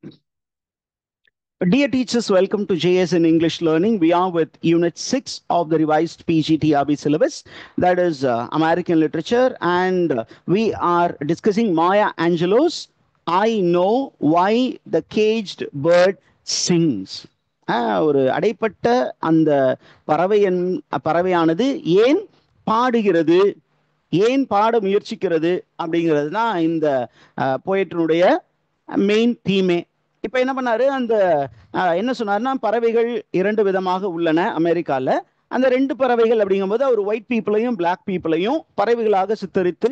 Dear teachers, welcome to JS in English Learning. We are with Unit 6 of the revised PGTRB syllabus, that is American Literature, and we are discussing Maya Angelou's I Know Why the Caged Bird Sings. ஒரு அடைப்பட்ட அந்த பறவையானது ஏன் பாடுகிறது, ஏன் பாட முயற்சிக்கிறது அப்படிங்கிறது தான் இந்த போயற்றினுடைய மெயின் தீமே. இப்ப என்ன பண்ணாரு, அந்த என்ன சொன்னாருன்னா, பறவைகள் இரண்டு விதமாக உள்ளன அமெரிக்கால. அந்த ரெண்டு பறவைகள் அப்படிங்கும்போது அவர் ஒயிட் பீப்புளையும் பிளாக் பீப்புளையும் பறவைகளாக சித்தரித்து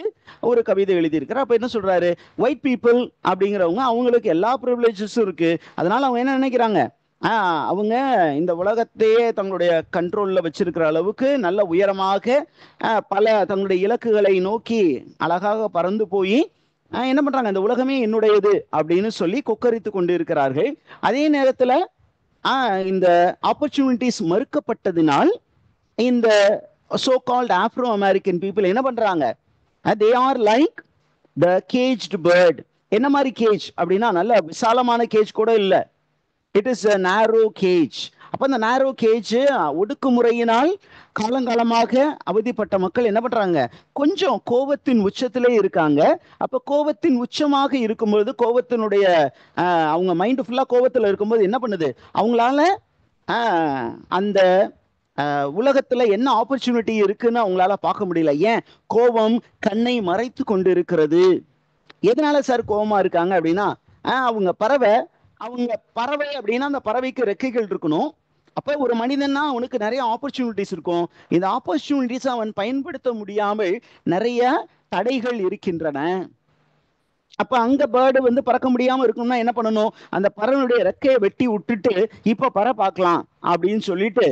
ஒரு கவிதை எழுதியிருக்கிறார். அப்ப என்ன சொல்றாரு, ஒயிட் பீப்புள் அப்படிங்கிறவங்க அவங்களுக்கு எல்லா ப்ரிவிலேஜஸும் இருக்கு. அதனால அவங்க என்ன நினைக்கிறாங்க, அவங்க இந்த உலகத்தையே தங்களுடைய கண்ட்ரோல்ல வச்சிருக்கிற அளவுக்கு நல்ல உயரமாக பல தங்களுடைய இலக்குகளை நோக்கி அழகாக பறந்து போய் என்ன பண்றாங்க, இந்த உலகமே என்னுடையது அப்படின்னு சொல்லி கொக்கரித்து கொண்டு இருக்கிறார்கள். அதே நேரத்துல இந்த ஆப்பர்ச்சுனிட்டிஸ் மறுக்கப்பட்டதினால் இந்த so called Afro American people என்ன பண்றாங்க, they are like the caged bird. என்ன மாதிரி கேஜ் அப்படின்னா, நல்ல விசாலமான கேஜ் கூட இல்லை, it is a narrow cage. அப்ப அந்த நேரோ கேஜ் ஒடுக்குமுறையினால் காலங்காலமாக அவதிப்பட்ட மக்கள் என்ன பண்றாங்க, கொஞ்சம் கோபத்தின் உச்சத்திலே இருக்காங்க. அப்ப கோபத்தின் உச்சமாக இருக்கும்பொழுது, கோபத்தினுடைய அவங்க மைண்ட் ஃபுல்லா கோபத்துல இருக்கும்போது என்ன பண்ணுது, அவங்களால அந்த உலகத்துல என்ன ஆப்பர்ச்சுனிட்டி இருக்குன்னு அவங்களால பார்க்க முடியல. ஏன், கோபம் கண்ணை மறைத்து கொண்டு இருக்கிறது. எதனால சார் கோபமா இருக்காங்க அப்படின்னா, அவங்க பறவை அப்படின்னா அந்த பறவைக்கு ரெக்கைகள் இருக்கணும். அப்ப ஒரு மனிதன்னா அவனுக்கு நிறைய ஆப்பர்ச்சுனிட்டிஸ் இருக்கும். இந்த ஆப்பர்ச்சுனிட்டிஸ் அவன் பயன்படுத்த முடியாமல் நிறைய தடைகள் இருக்கின்றன. அப்ப அங்க பேர்டு வந்து பறக்க முடியாம இருக்கணும்னா என்ன பண்ணணும், அந்த பறவையுடைய ரெக்கையை வெட்டி விட்டுட்டு இப்ப பற பார்க்கலாம் அப்படின்னு சொல்லிட்டு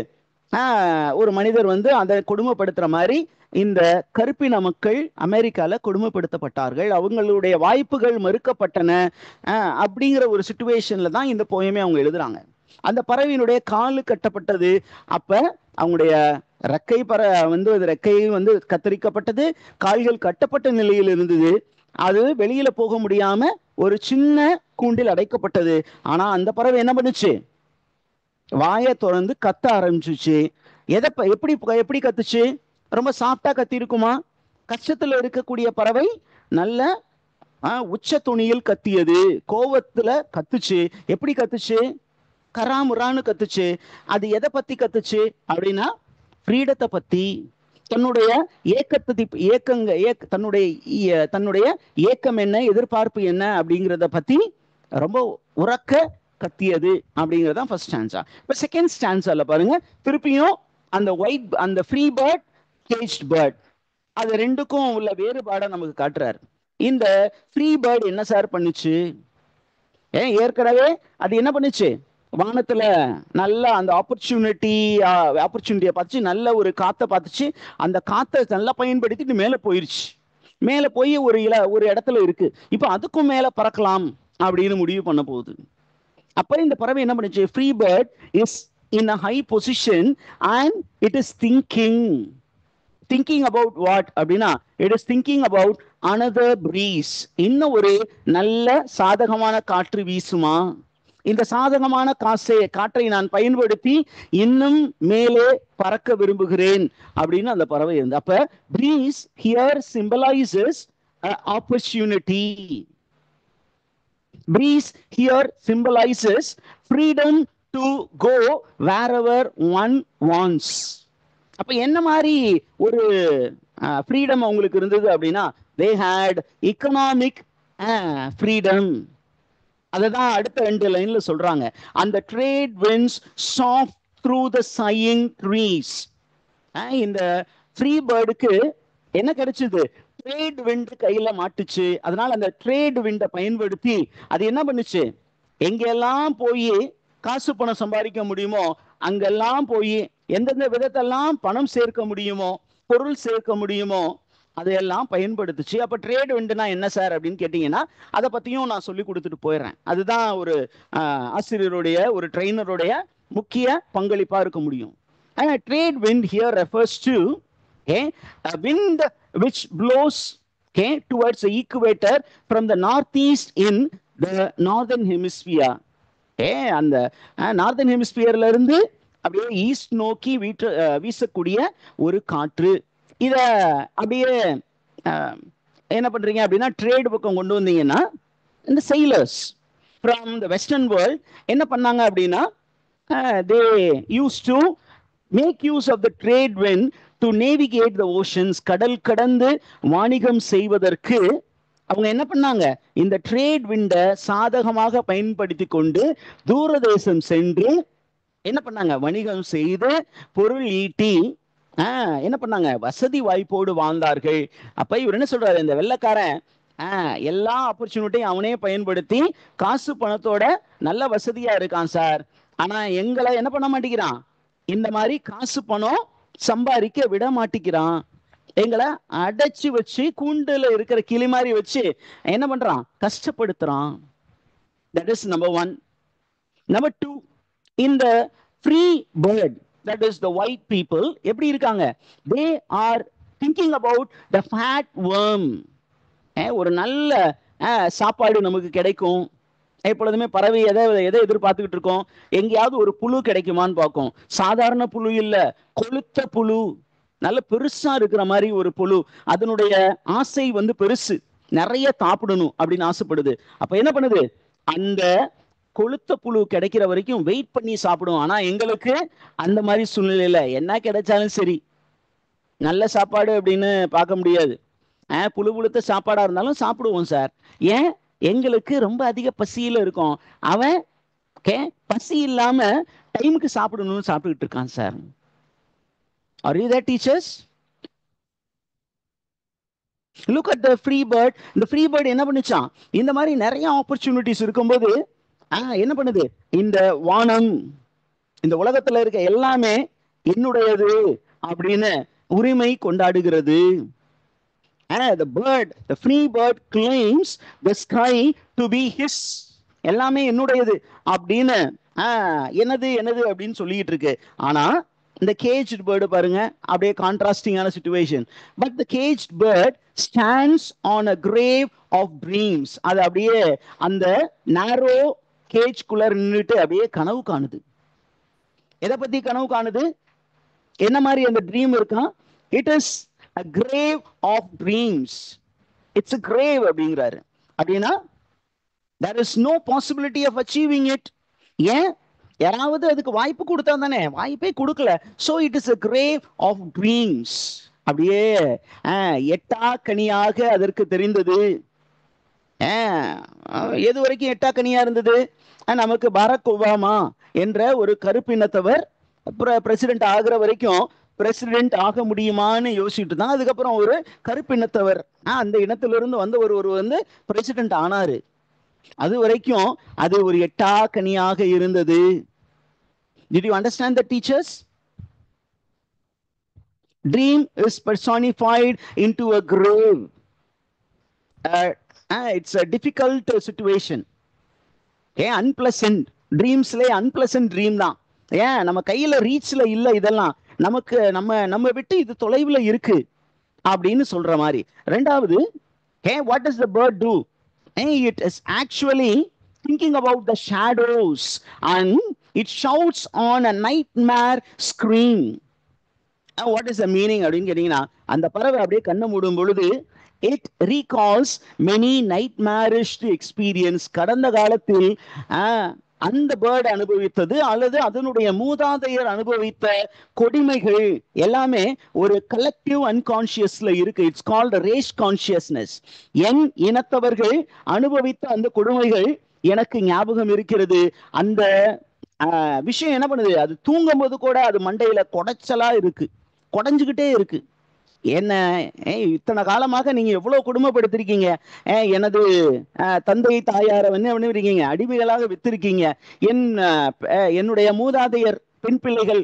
ஒரு மனிதர் வந்து அதை கொடுமைப்படுத்துற மாதிரி இந்த கருப்பின மக்கள் அமெரிக்கால கொடுமைப்படுத்தப்பட்டார்கள், அவங்களுடைய வாய்ப்புகள் மறுக்கப்பட்டன. அப்படிங்கிற ஒரு சிச்சுவேஷன்ல தான் இந்த போயமே அவங்க எழுதுறாங்க. அந்த பறவையினுடைய காலு கட்டப்பட்டது. அப்ப அவங்களுடைய ரெக்கை ரெக்கை வந்து கத்தரிக்கப்பட்டது, கால்கள் கட்டப்பட்ட நிலையில் இருந்தது. அது வெளியில போக முடியாம ஒரு சின்ன கூண்டில் அடைக்கப்பட்டது. ஆனா அந்த பறவை என்ன பண்ணுச்சு, வாயை திறந்து கத்த ஆரம்பிச்சுச்சு. எப்படி கத்துச்சு, ரொம்ப சாஃப்டா கத்தி இருக்குமா? கஷ்டத்துல இருக்கக்கூடிய பறவை நல்ல உச்ச துணியில் கத்தியது, கோவத்துல கத்துச்சு. எப்படி கத்துச்சு, கராமுரான்னு கத்துச்சு. அது எதை பத்தி கத்துச்சு அப்படின்னா, ஃப்ரீடத்தை பத்தி, தன்னுடைய தன்னுடைய ஏக்கம் என்ன, எதிர்பார்ப்பு என்ன அப்படிங்கிறத பத்தி ரொம்ப உறக்க கத்தியது அப்படிங்கிறது தான் ஃபர்ஸ்ட் ஸ்டான்ஸா. இப்போ செகண்ட் ஸ்டான்ஸால பாருங்க, திருப்பியும் அந்த ஃப்ரீ பேர்ட், கேஜ்ட் பேர்ட், அது ரெண்டுக்கும் உள்ள வேறுபாடை நமக்கு காட்டுறாரு. இந்த ஃப்ரீ பேர்ட் என்ன சார் பண்ணுச்சு, ஏற்கனவே அது என்ன பண்ணுச்சு, வானத்துல நல்ல அந்த ஆப்பர்ச்சுனிட்டியை பார்த்துச்சு, நல்ல ஒரு காத்தை பார்த்துச்சு. அந்த காத்தை நல்லா பயன்படுத்திட்டு மேலே போயிருச்சு. மேலே போய் ஒரு இடத்துல இருக்கு, இப்போ அதுக்கும் மேலே பறக்கலாம் அப்படின்னு முடிவு பண்ண போகுது. அப்ப இந்த பறவை என்ன பண்ணுச்சு, free bird is in a high position and it is thinking about what அப்படின்னா, it is thinking about another breeze. இன்னும் ஒரு நல்ல சாதகமான காற்று வீசுமா, இந்த சாதகமான காற்றை நான் பயன்படுத்தி இன்னும் மேலே பறக்க விரும்புகிறேன் அப்படின்னு அந்த பறவை இருந்து. அப்ப breeze here symbolizes opportunity. Breeze here symbolizes freedom to go wherever one wants. அப்ப என்ன மாதிரி ஒரு ஃப்ரீடம் அவங்களுக்கு இருந்தது அப்படின்னா, they had economic freedom. அததான் அடுத்த 2 லைன்ல சொல்றாங்க. அந்த trade winds soft through the sighing trees. இந்த ஃப்ரீ பேர்டுக்கு என்ன கிடைச்சது, ட்ரேட் விண்ட் கையில மாட்டுச்சு. அதனால அந்த ட்ரேட் விண்டை பயன்படுத்தி அது என்ன பண்ணுச்சு, எங்கெல்லாம் போய் காசு பணம் சம்பாதிக்க முடியுமோ அங்கெல்லாம் போய் எந்தெந்த விதத்தெல்லாம் பணம் சேர்க்க முடியுமோ, பொருள் சேர்க்க முடியுமோ அதையெல்லாம் பயன்படுத்துச்சு. அப்ப ட்ரேட் விண்டுனா என்ன சார் அப்படின்னு கேட்டீங்கன்னா, அதை பத்தியும் நான் சொல்லி கொடுத்துட்டு போயிடுறேன். அதுதான் ஒரு ஆசிரியருடைய, ஒரு ட்ரெயினருடைய முக்கிய பங்களிப்பா இருக்க முடியும். Trade wind here refers to a wind which blows towards the equator from the northeast in the northern hemisphere. அந்த நார்தர்ன் ஹெமிஸ்பியர்ல இருந்து அப்படியே ஈஸ்ட் நோக்கி வீசக்கூடிய ஒரு காற்று. இத அப்படியே என்ன பண்றீங்க அப்படின்னா ட்ரேட் பக்கம் கொண்டு வந்தீங்கன்னா இந்த sailors from the western world என்ன பண்ணாங்க அப்படின்னா they used to make use of the trade wind to navigate the oceans. கடல் கடந்து வாணிகம் செய்வதற்கு அவங்க என்ன பண்ணாங்க, இந்த ட்ரேட் விண்டை சாதகமாக பயன்படுத்தி கொண்டு தூரதேசம் சென்று என்ன பண்ணாங்க, வணிகம் செய்து பொருள் ஈட்டி என்ன பண்ணாங்க, வசதி வாய்ப்போடு வாழ்ந்தார்கள். அப்ப இவர் என்ன சொல்றாரு, இந்த வெள்ளைக்காரன் எல்லா ஆப்பர்ச்சுனிட்டியும் அவனே பயன்படுத்தி காசு பணத்தோட நல்ல வசதியா இருக்கான் சார். ஆனா எங்களை என்ன பண்ண மாட்டேங்கிறான், இந்த மாதிரி காசு பணம் சம்பாதிக்க விட மாட்டேங்கிறான். எங்களை அடைச்சு வச்சு கூண்டுல இருக்கிற கிளி மாதிரி வச்சு என்ன பண்றான், கஷ்டப்படுத்துறான். That is number one. Number two, இந்த free bird, that is the white people, எப்படி இருக்காங்க, they are thinking about the fat worm. ஒரு நல்ல சாப்பாடு நமக்கு கிடைக்கும். எப்பொழுதுமே பறவை எதை எதிர்பார்த்துக்கிட்டு இருக்கோம், எங்கேயாவது ஒரு புழு கிடைக்குமான்னு பார்க்கும். சாதாரண புழு இல்ல, கொளுத்த புழு, நல்ல பெருசா இருக்கிற மாதிரி ஒரு புழு. அதனுடைய ஆசை பெருசு, நிறைய சாப்பிடணும் அப்படின்னு ஆசைப்படுது. அப்ப என்ன பண்ணுது, அந்த கொளுத்த புழு கிடைக்கிற வரைக்கும் வெயிட் பண்ணி சாப்பிடும். ஆனா எங்களுக்கு அந்த மாதிரி சூழ்நிலையில என்ன கிடைச்சாலும் சரி, நல்ல சாப்பாடு அப்படின்னு பார்க்க முடியாது. புழு புழுத்த சாப்பாடா இருந்தாலும் சாப்பிடுவோம் சார். ஏன், எங்களுக்கு ரொம்ப அதிக பசியில இருக்கும். அவன் பசி இல்லாம டைமுக்கு சாப்பிடணும்னு சாப்பிட்டுக்கிட்டு இருக்கான் sir. Are you there, teachers? Look at the free bird. இந்த ஃப்ரீ பேர்ட் என்ன பண்ணுச்சான், இந்த மாதிரி நிறைய ஆப்பர்ச்சுனிட்டிஸ் இருக்கும்போது என்ன பண்ணுது, இந்த வானம், இந்த உலகத்துல இருக்க எல்லாமே என்னுடையது அப்படின்னு உரிமை கொண்டாடுகிறது. The bird, the free bird claims the sky to be his. எல்லாமே என்னுடையது அப்படின்னு என்னது என்னது அப்படின்னு சொல்லிட்டு இருக்கு. ஆனா இந்த கேஜ்ட் பேர்டு பாருங்க, அப்படியே கான்ட்ராஸ்டிங்கான situation. But the caged bird stands on a grave of dreams. அது அப்படியே அந்த நாரோ கேஜ் குள்ளர் நின்றுட்டு அப்படியே கனவு காணுது. எதை பத்தி கனவு காணுது, என்ன மாதிரி அந்த ட்ரீம் இருக்கான், it is a grave of dreams. It's a grave அப்படிங்கிறாரு. அப்படின்னா there is no possibility of achieving it. ஏன், யாராவது அதுக்கு வாய்ப்பு கொடுத்தா தானே, வாய்ப்பே கொடுக்கல. so it is a grave of dreams. அப்படியே எட்டா கனியாக அதற்கு தெரிந்தது. எது வரைக்கும் எட்டா கனியா இருந்தது, நமக்கு பராக் ஒபாமா என்ற ஒரு கருப்பினத்தவர் பிரசிடென்ட் ஆகிற வரைக்கும் பிரசிடென்ட் ஆக முடியுமான்னு யோசிச்சுட்டு தான் அதுக்கப்புறம் ஒரு கருப்பினத்தவர் அந்த இனத்திலிருந்து வந்த ஒரு பிரசிடென்ட் ஆனாரு. அது வரைக்கும் அது ஒரு எட்டா கனியாக இருந்தது. Did you understand that, teachers? Dream is personified into a grave. It's a difficult situation. Unpleasant dreamsல unpleasant dream தான். நம்ம கையில ரீச்ல இல்ல, இதெல்லாம் நமக்கு நம்ம விட்டு இது தொலைவில் இருக்கு அப்படின்னு சொல்ற மாதிரி. ரெண்டாவது, what does the bird do? It is actually thinking about the shadows and it shouts on a nightmare scream. What is the meaning அப்படின்னு கேட்டீங்கன்னா, அந்த பறவை அப்படியே கண்ணை மூடும் பொழுது it recalls many nightmarish experience. கடந்த காலத்தில் அந்த பேர்டு அனுபவித்தது அல்லது அதனுடைய மூதாதையர் அனுபவித்த கொடுமைகள் எல்லாமே ஒரு கலெக்டிவ் அன்கான்சியஸ்ல இருக்கு. It's called race consciousness. என் இனத்தவர்கள் அனுபவித்த அந்த கொடுமைகள் எனக்கு ஞாபகம் இருக்கிறது. அந்த விஷயம் என்ன பண்ணுது, அது தூங்கும் போது கூட அது மண்டையில கொடைச்சலா இருக்கு, கொடைஞ்சுக்கிட்டே இருக்கு. என்ன, இத்தனை காலமாக நீங்க எவ்வளவு குடும்பப்படுத்திருக்கீங்க, எனது தந்தை தாயாரை என்ன பண்ணிருக்கீங்க, அடிமைகளாக வித்திருக்கீங்க. என்னுடைய மூதாதையர் பெண் பிள்ளைகள்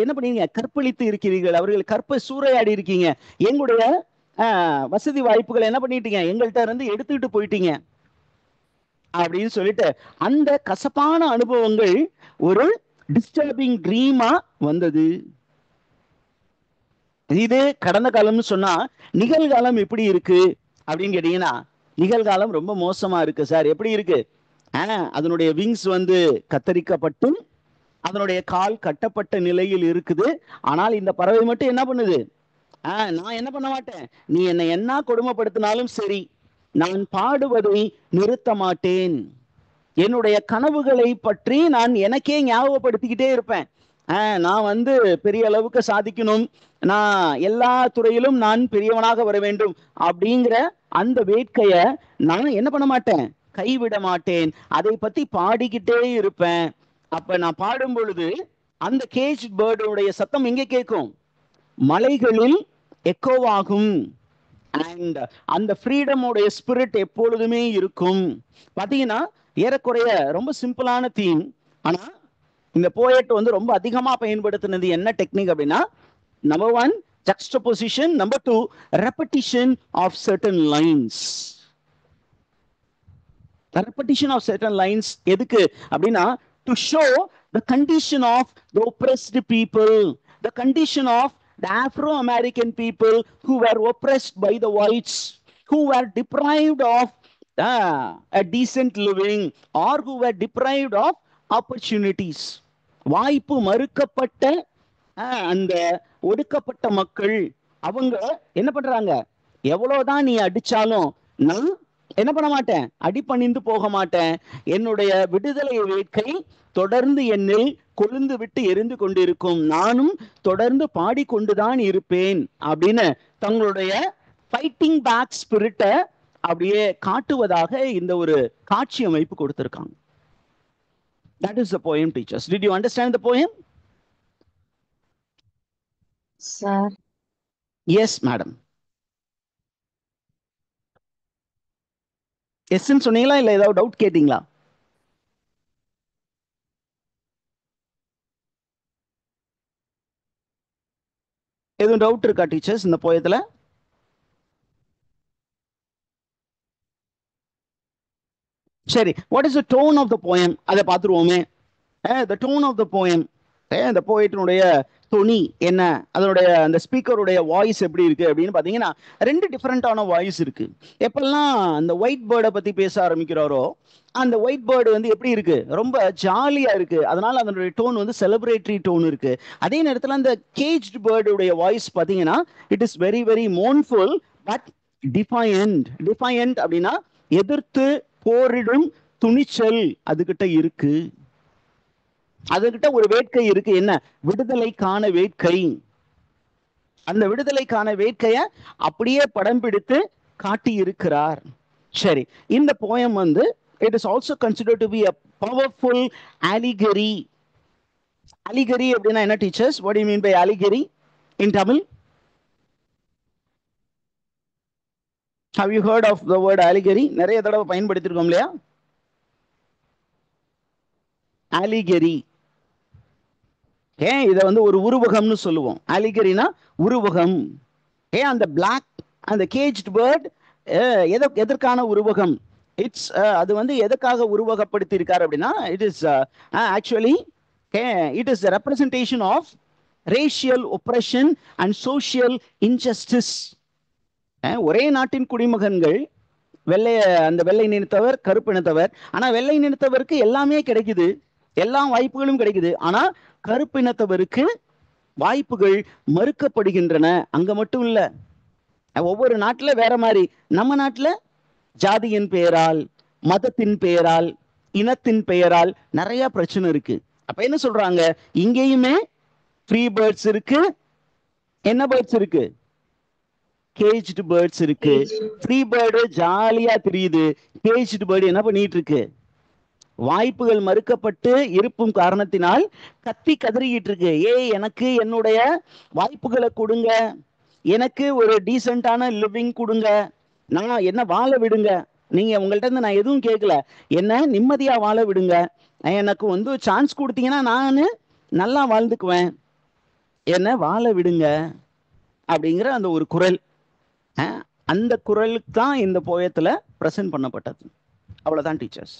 என்ன பண்ணீங்க, கற்பழித்து இருக்கிறீர்கள், அவர்கள் கற்பை சூறையாடி இருக்கீங்க, எங்களுடைய வசதி வாய்ப்புகளை என்ன பண்ணிட்டீங்க, எங்கள்கிட்ட இருந்து எடுத்துக்கிட்டு போயிட்டீங்க அப்படின்னு சொல்லிட்டு அந்த கசப்பான அனுபவங்கள் ஒரு டிஸ்டர்பிங் ட்ரீமா வந்தது. இது கடந்த காலம்னு சொன்னா, நிகழ்காலம் எப்படி இருக்கு அப்படின்னு கேட்டீங்கன்னா, நிகழ்காலம் ரொம்ப மோசமா இருக்கு சார். எப்படி இருக்கு? அதனுடைய விங்ஸ் வந்து கத்தரிக்கப்பட்டு அதனுடைய கால் கட்டப்பட்ட நிலையில் இருக்குது. ஆனால் இந்த பறவை மட்டும் என்ன பண்ணுது? நான் என்ன பண்ண மாட்டேன், நீ என்னை என்ன கொடுமைப்படுத்தினாலும் சரி, நான் பாடுவதை நிறுத்த மாட்டேன். என்னுடைய கனவுகளை பற்றி நான் எனக்கே ஞாபகப்படுத்திக்கிட்டே இருப்பேன். நான் வந்து பெரிய அளவுக்கு சாதிக்கணும், நான் எல்லா துறையிலும் நான் பெரியவனாக வர வேண்டும் அப்படிங்கிற அந்த வேட்கைய நான் என்ன பண்ண மாட்டேன், கைவிட மாட்டேன். அதை பத்தி பாடிக்கிட்டே இருப்பேன். அப்ப நான் பாடும் பொழுது அந்த கேஜ் பேர்டுடைய சத்தம் எங்கே கேட்கும்? மலைகளில் எக்கோவாகும். அண்ட் அந்த ஃப்ரீடமோடைய ஸ்பிரிட் எப்பொழுதுமே இருக்கும். பாத்தீங்கன்னா ஏறக்குறைய ரொம்ப சிம்பிளான தீம். ஆனா இந்த போயட் வந்து ரொம்ப அதிகமா பயன்படுத்தினது என்ன டெக்னிக் அப்படின்னா, number 1 juxtaposition, number 2 repetition of certain lines. The repetition of certain lines எதுக்கு அப்படின்னா, to show the condition of the oppressed people, the condition of the Afro-American people who were oppressed by the whites, who were deprived of a decent living, or who were deprived of opportunities. வாய்ப்பு மறுக்கப்பட்ட அந்த ஒடுக்கப்பட்ட மக்கள் அவங்க என்ன பண்றாங்க, எவ்வளவுதான் நீ அடிச்சாலும் நான் என்ன பண்ண மாட்டேன், அடிபணிந்து போக மாட்டேன். என்னுடைய விடுதலை வேட்கை தொடர்ந்து என்னில் கொழுந்து விட்டு எரிந்து கொண்டிருக்கும், நானும் தொடர்ந்து பாடிக்கொண்டுதான் இருப்பேன் அப்படின்னு தங்களுடைய ஃபைட்டிங் பேக் ஸ்பிரிட்டை அப்படியே காட்டுவதாக இந்த ஒரு காட்சி அமைப்பு கொடுத்திருக்காங்க. That is the poem, teachers. Did you understand the poem? Sir. Yes, madam. எஸ்ன்னு சொன்னீங்களா இல்ல ஏதாவது டவுட் கேட்டீங்களா? எதுவும் டவுட் இருக்கா டீச்சர்ஸ் இந்த போயத்துல? சரி, what is the tone of the poem அதை பார்த்துருவோமே. The tone of the poem, இந்த போயட்டினுடைய துணி என்ன, அதனுடைய அந்த ஸ்பீக்கருடைய வாய்ஸ் எப்படி இருக்கு அப்படின்னு பாத்தீங்கன்னா, ரெண்டு டிஃப்ரெண்டான வாய்ஸ் இருக்கு. எப்பெல்லாம் அந்த ஒயிட் பேர்டை பத்தி பேச ஆரம்பிக்கிறாரோ, அந்த ஒயிட் பேர்டு வந்து எப்படி இருக்கு, ரொம்ப ஜாலியா இருக்கு. அதனால அதனுடைய டோன் வந்து செலிப்ரேட்டரி டோன் இருக்கு. அதே நேரத்தில் அந்த கேஜ்ட் பேர்டுடைய வாய்ஸ் பாத்தீங்கன்னா, it is very very mournful but defiant. Defiant அப்படின்னா எதிர்த்து போரிடும் துணிச்சல் அதுகிட்ட இருக்கு. அதுகிட்ட ஒரு வேட்கை இருக்கு. என்ன? விடுதலைக்கான வேட்கை. அந்த விடுதலைக்கான வேட்கைய அப்படியே படம் பிடித்து காட்டி இருக்கிறார். சரி, இந்த போயம் வந்து it is also considered to be a powerful allegory. Allegory அப்படின்னா என்ன teachers? What do you mean by allegory in Tamil? Have you heard of the word allegory? நிறைய தடவை பயன்படுத்திருக்கோம் இல்லையா? allegory இதை வந்து ஒரு உருவகம்னு சொல்லுவோம். அலிகரினா உருவகம். அந்த பிளாக் அந்த கேஜ்ட் பேர்ட் எதற்கான உருவகம்? இட்ஸ் அது வந்து எதற்காக உருவகப்படுத்தி இருக்காரு அப்படின்னா, it is actually it is representation of racial oppression and social injustice. ஒரே நாட்டின் குடிமகன்கள், அந்த வெள்ளை நினைத்தவர், கருப்பு இனத்தவர். ஆனா வெள்ளை நினைத்தவருக்கு எல்லாமே கிடைக்குது, எல்லா வாய்ப்புகளும் கிடைக்குது. ஆனா கருப்பினத்தவருக்கு வாய்ப்புகள் மறுக்கப்படுகின்றன. அங்க மட்டும் இல்ல, ஒவ்வொரு நாட்டுல வேற மாதிரி. நம்ம நாட்டுல ஜாதியின் பெயரால், மதத்தின் பெயரால், இனத்தின் பெயரால் நிறைய பிரச்சனை இருக்கு. அப்ப என்ன சொல்றாங்க, இங்கேயுமே ஃப்ரீ பேர்ட்ஸ் இருக்கு. என்ன பேர்ட்ஸ் இருக்கு? கேஜ்டு பேர்ட்ஸ் இருக்கு. ஃப்ரீ பேர்டு ஜாலியா தெரியுது, கேஜ்டு பேர்டு என்ன பண்ணிட்டு இருக்கு? வாய்ப்புகள் மறுக்கப்பட்டு இருப்பும் காரணத்தினால் கத்தி கதறிக்கிட்டு இருக்கு. எனக்கு என்னுடைய வாய்ப்புகளை கொடுங்க, எனக்கு ஒரு டீசென்டான லிவிங் கொடுங்க, நான் என்ன வாழ விடுங்க. நீங்க உங்கள்ட்ட இருந்து நான் எதுவும் கேட்கல, என்ன நிம்மதியா வாழ விடுங்க, எனக்கு வந்து சான்ஸ் கொடுத்தீங்கன்னா நான் நல்லா வாழ்ந்துக்குவேன், என்ன வாழ விடுங்க அப்படிங்கிற அந்த ஒரு குரல். அந்த குரலுக்கு தான் இந்த போயத்துல பிரசன்ட் பண்ணப்பட்டது. அவ்வளவுதான் டீச்சர்ஸ்.